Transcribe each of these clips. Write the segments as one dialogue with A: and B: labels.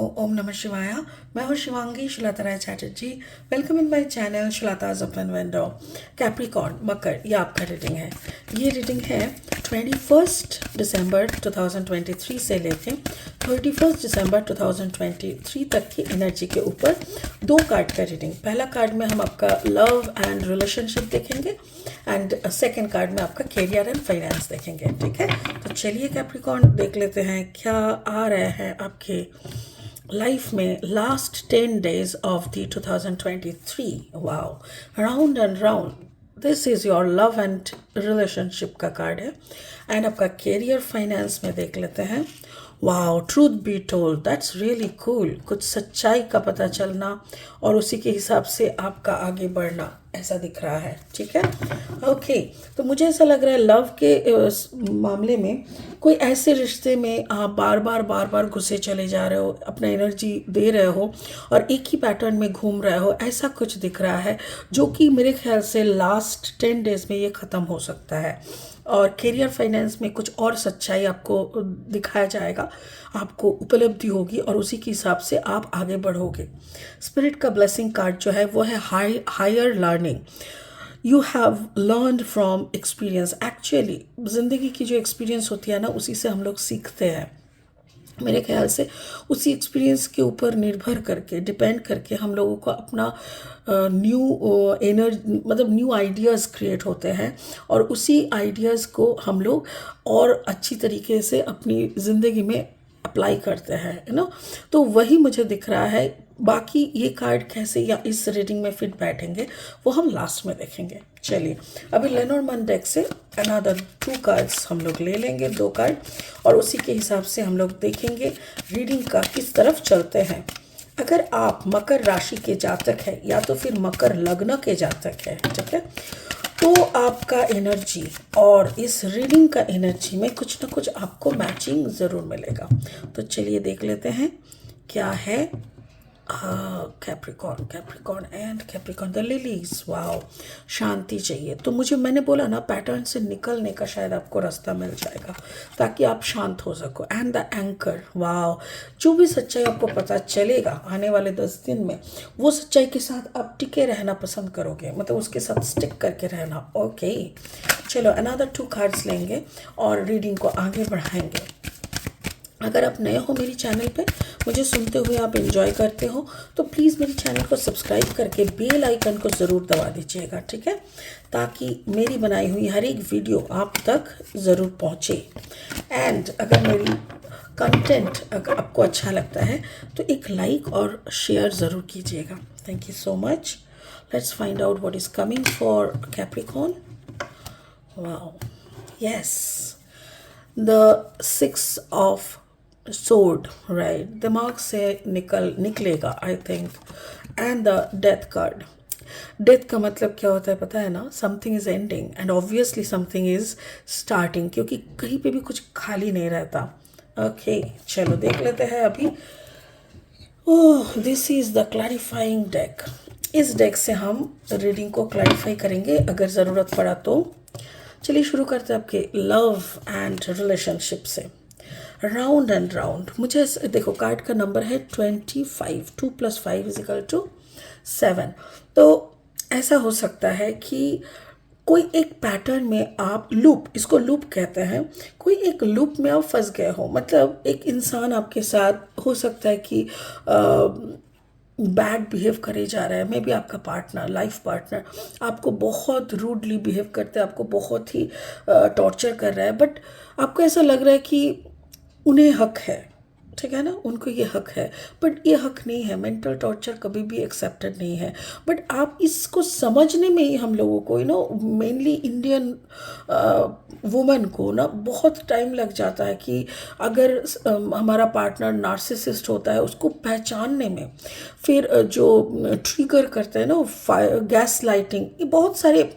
A: ओम नमः शिवाय। मैं हूँ Shivangi Shilata Rai Chatterjee. Welcome in my channel Shilata's open window. Capricorn मकर, ये आपका रीडिंग है। ये रीडिंग है 21 दिसंबर 2023 से लेके 31 दिसंबर 2023 तक की एनर्जी के ऊपर 2 कार्ड का रीडिंग। पहला कार्ड में हम आपका लव एंड रिलेशनशिप देखेंगे एंड सेकेंड कार्ड में आपका कैरियर एंड फाइनेंस देखेंगे। ठीक है, तो चलिए कैप्रिकॉर्न देख लेते हैं क्या आ रहे हैं आपके लाइफ में last 10 days of the 2023। Wow, round and round, this is your love and relationship का कार्ड है। एंड आपका कैरियर फाइनेंस में देख लेते हैं। Wow, truth be told, that's really cool. कुछ सच्चाई का पता चलना और उसी के हिसाब से आपका आगे बढ़ना, ऐसा दिख रहा है। ठीक है, ओके। तो मुझे ऐसा लग रहा है लव के मामले में कोई ऐसे रिश्ते में आप बार बार घुसे चले जा रहे हो, अपना एनर्जी दे रहे हो और एक ही पैटर्न में घूम रहे हो, ऐसा कुछ दिख रहा है जो कि मेरे ख्याल से लास्ट 10 days में ये ख़त्म हो सकता है। और कैरियर फाइनेंस में कुछ और सच्चाई आपको दिखाया जाएगा, आपको उपलब्धि होगी और उसी के हिसाब से आप आगे बढ़ोगे। स्पिरिट का ब्लेसिंग कार्ड जो है वो है higher learning. You have learned from experience. Actually ज़िंदगी की जो एक्सपीरियंस होती है ना, उसी से हम लोग सीखते हैं। मेरे ख्याल से उसी एक्सपीरियंस के ऊपर निर्भर करके, डिपेंड करके हम लोगों को अपना न्यू एनर्जी, मतलब न्यू आइडियाज़ क्रिएट होते हैं और उसी आइडियाज़ को हम लोग और अच्छी तरीके से अपनी ज़िंदगी में अप्लाई करते हैं, है ना। तो वही मुझे दिख रहा है। बाकी ये कार्ड कैसे या इस रीडिंग में फिट बैठेंगे वो हम लास्ट में देखेंगे। चलिए, अभी लेनोर्मन डेक से अनदर 2 कार्ड्स हम लोग ले लेंगे, 2 कार्ड, और उसी के हिसाब से हम लोग देखेंगे रीडिंग का किस तरफ चलते हैं। अगर आप मकर राशि के जातक हैं या तो फिर मकर लग्न के जातक हैं, ठीक है, तो आपका एनर्जी और इस रीडिंग का एनर्जी में कुछ ना कुछ आपको मैचिंग ज़रूर मिलेगा। तो चलिए देख लेते हैं क्या है। Capricorn and Capricorn the lilies. Wow, शांति चाहिए। तो मैंने बोला ना, पैटर्न से निकलने का शायद आपको रास्ता मिल जाएगा ताकि आप शांत हो सको। And the anchor. वाओ, जो भी सच्चाई आपको पता चलेगा आने वाले 10 दिन में, वो सच्चाई के साथ आप टिके रहना पसंद करोगे, मतलब उसके साथ स्टिक करके रहना। ओके, चलो अनदर 2 कार्ड्स लेंगे और रीडिंग को आगे बढ़ाएंगे। अगर आप नए हो मेरी चैनल पे, मुझे सुनते हुए आप एंजॉय करते हो, तो प्लीज़ मेरे चैनल को सब्सक्राइब करके बेल आइकन को ज़रूर दबा दीजिएगा, ठीक है, ताकि मेरी बनाई हुई हर एक वीडियो आप तक ज़रूर पहुँचे। एंड अगर मेरी कंटेंट अगर आपको अच्छा लगता है तो एक लाइक और शेयर ज़रूर कीजिएगा। Thank you so much. Let's find out what is coming for Capricorn. Wow, yes, the 6 of sword, right, दिमाग से निकलेगा I think. And the death card. Death का मतलब क्या होता है पता है ना, something is ending and obviously something is starting, क्योंकि कहीं पे भी कुछ खाली नहीं रहता। ओके, चलो देख लेते हैं अभी। Oh, this is the clarifying deck. इस डेक से हम रीडिंग को क्लैरिफाई करेंगे अगर ज़रूरत पड़ा तो। चलिए शुरू करते हैं आपके लव एंड रिलेशनशिप से। राउंड एंड राउंड, मुझे देखो कार्ड का नंबर है 25। 2 + 5 = 7। तो ऐसा हो सकता है कि कोई एक पैटर्न में आप लूप, इसको लूप कहते हैं, कोई एक लूप में आप फंस गए हो। मतलब एक इंसान आपके साथ हो सकता है कि बैड बिहेव करे जा रहा है। मे बी आपका पार्टनर, लाइफ पार्टनर आपको बहुत रूडली बिहेव करते हैं, आपको बहुत ही टॉर्चर कर रहा है, बट आपको ऐसा लग रहा है कि उन्हें हक है, ठीक है ना, उनको ये हक है, बट ये हक नहीं है। मेंटल टॉर्चर कभी भी एक्सेप्टेड नहीं है। बट आप इसको समझने में ही हम लोगों को, मेनली इंडियन वुमेन को ना बहुत टाइम लग जाता है कि अगर हमारा पार्टनर नार्सिसिस्ट होता है, उसको पहचानने में। फिर जो ट्रिगर करते हैं ना, गैस लाइटिंग, ये बहुत सारे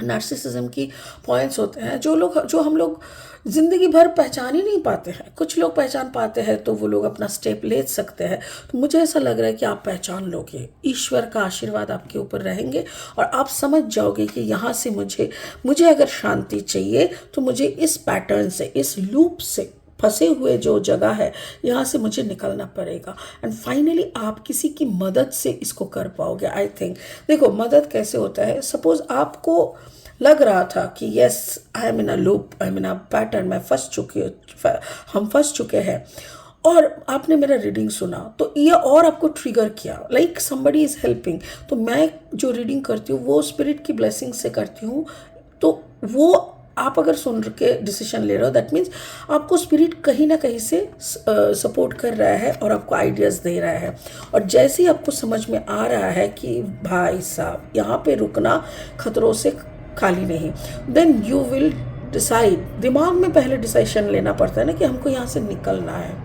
A: नार्सिसिज्म की पॉइंट्स होते हैं जो हम लोग ज़िंदगी भर पहचान ही नहीं पाते हैं। कुछ लोग पहचान पाते हैं तो वो लोग अपना स्टेप ले सकते हैं। तो मुझे ऐसा लग रहा है कि आप पहचान लोगे, ईश्वर का आशीर्वाद आपके ऊपर रहेंगे और आप समझ जाओगे कि यहाँ से मुझे अगर शांति चाहिए तो मुझे इस पैटर्न से, इस लूप से फंसे हुए जो जगह है यहाँ से मुझे निकलना पड़ेगा, एंड फाइनली आप किसी की मदद से इसको कर पाओगे। आई थिंक देखो मदद कैसे होता है, सपोज आपको लग रहा था कि yes I am in a loop, I am in a pattern, मैं हम फंस चुके हैं, और आपने मेरा रीडिंग सुना तो ये और आपको ट्रिगर किया, लाइक समबडी इज़ हेल्पिंग। तो मैं जो रीडिंग करती हूँ वो स्पिरिट की ब्लेसिंग से करती हूँ, तो वो आप अगर सुन के डिसीजन ले रहे हो दैट मीन्स आपको स्पिरिट कहीं ना कहीं से सपोर्ट कर रहा है और आपको आइडियाज़ दे रहा है। और जैसे ही आपको समझ में आ रहा है कि भाई साहब यहाँ पे रुकना खतरों से खाली नहीं, देन यू विल डिसाइड। दिमाग में पहले डिसीजन लेना पड़ता है ना कि हमको यहाँ से निकलना है।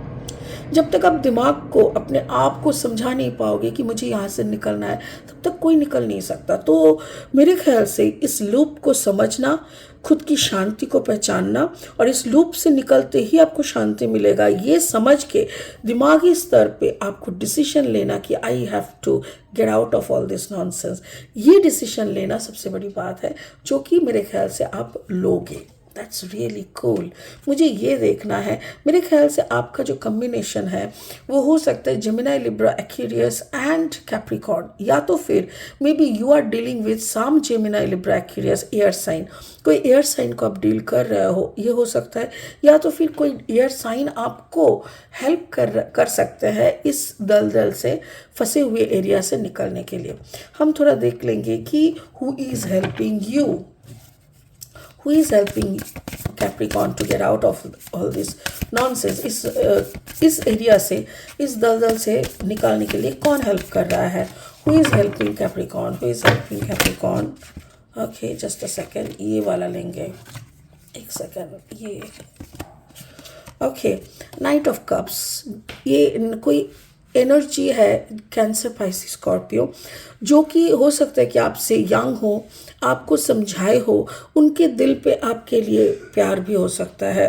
A: जब तक आप दिमाग को अपने आप को समझा नहीं पाओगे कि मुझे यहाँ से निकलना है, तब तक कोई निकल नहीं सकता। तो मेरे ख्याल से इस लूप को समझना, खुद की शांति को पहचानना, और इस लूप से निकलते ही आपको शांति मिलेगा, ये समझ के दिमागी स्तर पे आपको डिसीजन लेना कि I have to get out of all this nonsense, ये डिसीजन लेना सबसे बड़ी बात है जो कि मेरे ख्याल से आप लोगे। That's really cool. मुझे ये देखना है, मेरे ख्याल से आपका जो कम्बिनेशन है वो हो सकता है Gemini, Libra, Aquarius and Capricorn, या तो फिर maybe you are dealing with some Gemini, Libra, Aquarius air sign, कोई एयर साइन को आप डील कर रहे हो, ये हो सकता है। या तो फिर कोई एयर साइन आपको हेल्प कर सकते हैं इस दलदल से, फंसे हुए एरिया से निकलने के लिए। हम थोड़ा देख लेंगे कि who is helping you, who is helping Capricorn to get out of all this nonsense, इस एरिया से, इस दलदल से निकालने के लिए कौन हेल्प कर रहा है? Who is helping Capricorn? Who is helping Capricorn? Okay, just a second, ये वाला लेंगे, एक सेकेंड, ये ओके, नाइट ऑफ कप्स, ये कोई एनर्जी है कैंसर, पाइसिस, स्कॉर्पियो, जो कि हो सकता है कि आपसे यंग हो, आपको समझाए हो, उनके दिल पे आपके लिए प्यार भी हो सकता है,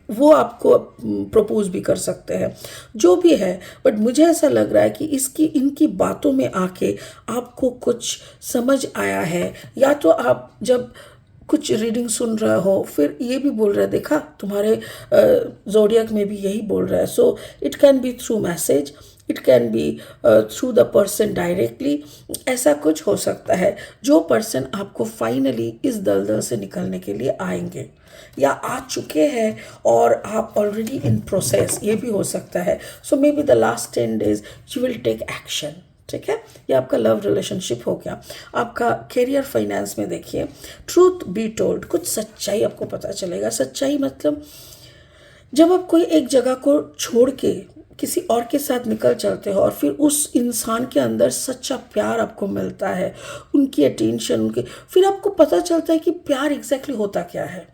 A: वो आपको प्रपोज भी कर सकते हैं, जो भी है। बट मुझे ऐसा लग रहा है कि इनकी बातों में आके आपको कुछ समझ आया है, या तो आप जब कुछ रीडिंग सुन रहा हो फिर ये भी बोल रहा है, देखा तुम्हारे ज़ोडियक में भी यही बोल रहा है। So it can B through message, it can B through the person directly, ऐसा कुछ हो सकता है। जो पर्सन आपको फाइनली इस दलदल से निकलने के लिए आएंगे या आ चुके हैं और आप ऑलरेडी इन प्रोसेस, ये भी हो सकता है। So may be the last 10 days you will take action, ठीक है। ये आपका लव रिलेशनशिप हो गया। आपका करियर, फाइनेंस में देखिए, ट्रूथ बी टोल्ड, कुछ सच्चाई आपको पता चलेगा। सच्चाई मतलब जब आप कोई एक जगह को छोड़ के किसी और के साथ निकल चलते हो और फिर उस इंसान के अंदर सच्चा प्यार आपको मिलता है, उनकी अटेंशन, उनके, फिर आपको पता चलता है कि प्यार एग्जैक्टली होता क्या है।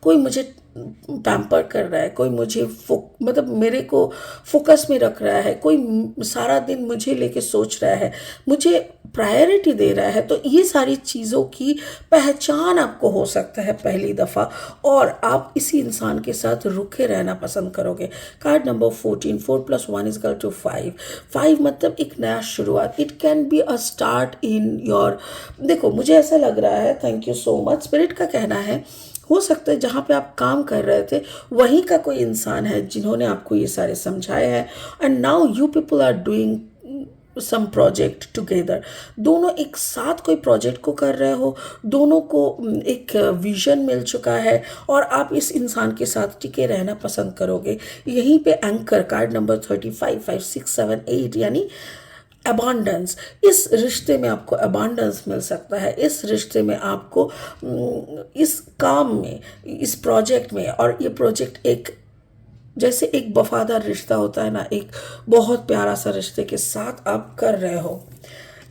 A: कोई मुझे पैम्पर कर रहा है, कोई मुझे मतलब मेरे को फोकस में रख रहा है, कोई सारा दिन मुझे लेके सोच रहा है, मुझे प्रायोरिटी दे रहा है, तो ये सारी चीज़ों की पहचान आपको हो सकता है पहली दफ़ा, और आप इसी इंसान के साथ रुके रहना पसंद करोगे। Card number 14, 4 + 1 is equal to 5। 5 मतलब एक नया शुरुआत, it can be a start in your, देखो मुझे ऐसा लग रहा है, thank you so much, spirit का कहना है हो सकता है जहाँ पे आप काम कर रहे थे वहीं का कोई इंसान है जिन्होंने आपको ये सारे समझाए हैं, and now you people are doing some project together. दोनों एक साथ कोई प्रोजेक्ट को कर रहे हो, दोनों को एक विजन मिल चुका है और आप इस इंसान के साथ टिके रहना पसंद करोगे। यहीं पे एंकर, कार्ड नंबर 35, 5, 6, 7, 8 यानी अबांडेंस। इस रिश्ते में आपको अबांडेंस मिल सकता है, इस रिश्ते में आपको इस काम में, इस प्रोजेक्ट में, और ये प्रोजेक्ट एक जैसे एक वफादार रिश्ता होता है ना, एक बहुत प्यारा सा रिश्ते के साथ आप कर रहे हो।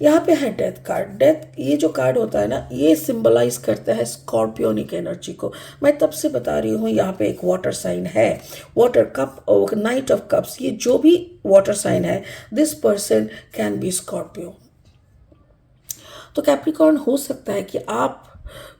A: यहाँ पे है डेथ कार्ड। डेथ, ये जो कार्ड होता है ना, ये सिंबलाइज करता है स्कॉर्पियोनिक एनर्जी को। मैं तब से बता रही हूँ, यहाँ पे एक वाटर साइन है, water cup, night of cups, ये जो भी वाटर साइन है, this person can be Scorpio. तो कैप्रिकॉर्न हो सकता है कि आप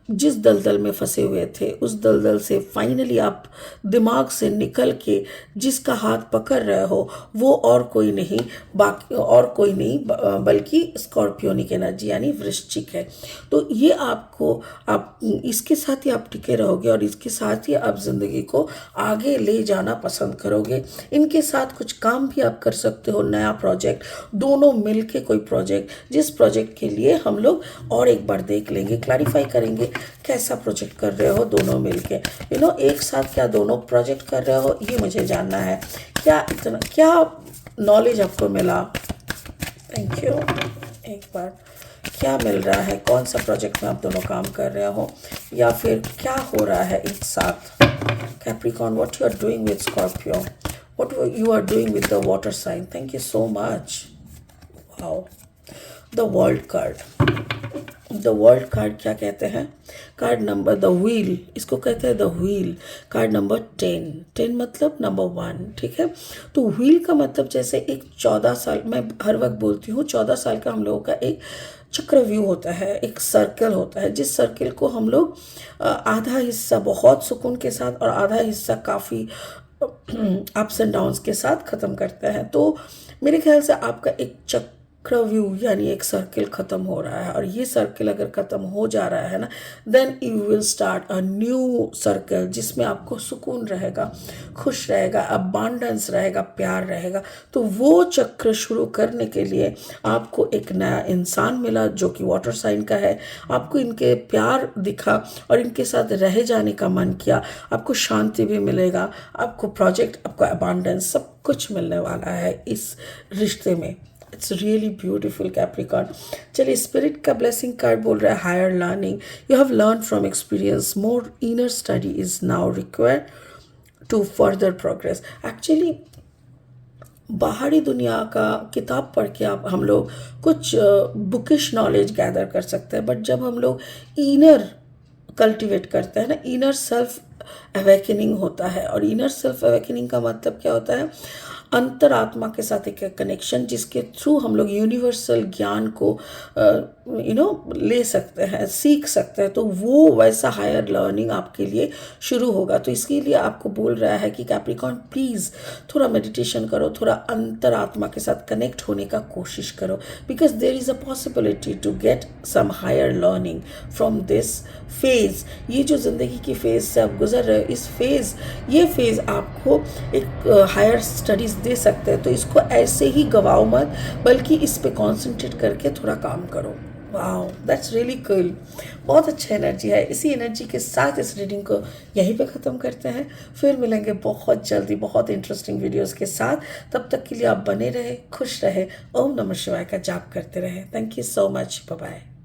A: जिस दलदल में फंसे हुए थे उस दलदल से फाइनली आप दिमाग से निकल के जिसका हाथ पकड़ रहे हो वो और कोई नहीं, बाकी और कोई नहीं बल्कि स्कॉर्पियोनिक एनर्जी यानी वृश्चिक है। तो ये आपको, आप इसके साथ ही आप टिके रहोगे और इसके साथ ही आप ज़िंदगी को आगे ले जाना पसंद करोगे। इनके साथ कुछ काम भी आप कर सकते हो, नया प्रोजेक्ट, दोनों मिलके कोई प्रोजेक्ट, जिस प्रोजेक्ट के लिए हम लोग और एक बार देख लेंगे, क्लैरिफाई करेंगे कैसा प्रोजेक्ट कर रहे हो दोनों मिलके। एक साथ क्या दोनों प्रोजेक्ट कर रहे हो, ये मुझे जानना है। क्या नॉलेज आपको मिला? Thank you. एक बार क्या मिल रहा है, कौन सा प्रोजेक्ट में आप दोनों काम कर रहे हो, या फिर क्या हो रहा है एक साथ? Capricorn, what you are doing with Scorpio, what you are doing with the water sign. Thank you so much. Wow, the world card. The world card क्या कहते हैं? कार्ड नंबर द व्हील, इसको कहते हैं द व्हील। कार्ड नंबर 10, 10 मतलब number 1, ठीक है। तो व्हील का मतलब जैसे एक 14 साल, मैं हर वक्त बोलती हूँ 14 साल का हम लोगों का एक चक्रव्यूह होता है, एक सर्कल होता है, जिस सर्कल को हम लोग आधा हिस्सा बहुत सुकून के साथ और आधा हिस्सा काफ़ी अप्स एंड डाउन्स के साथ ख़त्म करते हैं। तो मेरे ख्याल से आपका एक चक्रव्यूह यानी एक सर्कल ख़त्म हो रहा है, और ये सर्कल अगर ख़त्म हो जा रहा है ना, then you will start a new circle जिसमें आपको सुकून रहेगा, खुश रहेगा, अबांडेंस रहेगा, प्यार रहेगा। तो वो चक्र शुरू करने के लिए आपको एक नया इंसान मिला जो कि वाटर साइन का है, आपको इनके प्यार दिखा और इनके साथ रह जाने का मन किया, आपको शांति भी मिलेगा, आपको प्रोजेक्ट, आपको अबांडेंस, सब कुछ मिलने वाला है इस रिश्ते में। It's really beautiful Capricorn. चलिए, स्पिरिट का ब्लेसिंग कार्ड बोल रहा है higher learning, you have learn from experience, more inner study is now required to further progress. Actually बाहरी दुनिया का किताब पढ़ के आप हम लोग कुछ बुकिश नॉलेज गैदर कर सकते हैं, बट जब हम लोग इनर कल्टिवेट करते हैं ना, इनर सेल्फ अवेकनिंग होता है। और इनर सेल्फ अवेकनिंग का मतलब क्या होता है? अंतरात्मा के साथ एक कनेक्शन जिसके थ्रू हम लोग यूनिवर्सल ज्ञान को ले सकते हैं, सीख सकते हैं। तो वो वैसा हायर लर्निंग आपके लिए शुरू होगा। तो इसके लिए आपको बोल रहा है कि कैप्रिकॉर्न प्लीज़ थोड़ा मेडिटेशन करो, थोड़ा अंतरात्मा के साथ कनेक्ट होने का कोशिश करो, because there is a possibility to get some higher learning from this phase. ये जो ज़िंदगी की फ़ेज़ से आप गुजर रहे हो, ये फेज़ आपको एक हायर स्टडीज़ दे सकते हैं। तो इसको ऐसे ही गवाओ मत, बल्कि इस पे कॉन्सेंट्रेट करके थोड़ा काम करो। Wow, that's really cool. बहुत अच्छा एनर्जी है। इसी एनर्जी के साथ इस रीडिंग को यहीं पे ख़त्म करते हैं। फिर मिलेंगे बहुत जल्दी बहुत इंटरेस्टिंग वीडियोस के साथ। तब तक के लिए आप बने रहे, खुश रहे, ओम नमः शिवाय का जाप करते रहे। Thank you so much. Bye bye.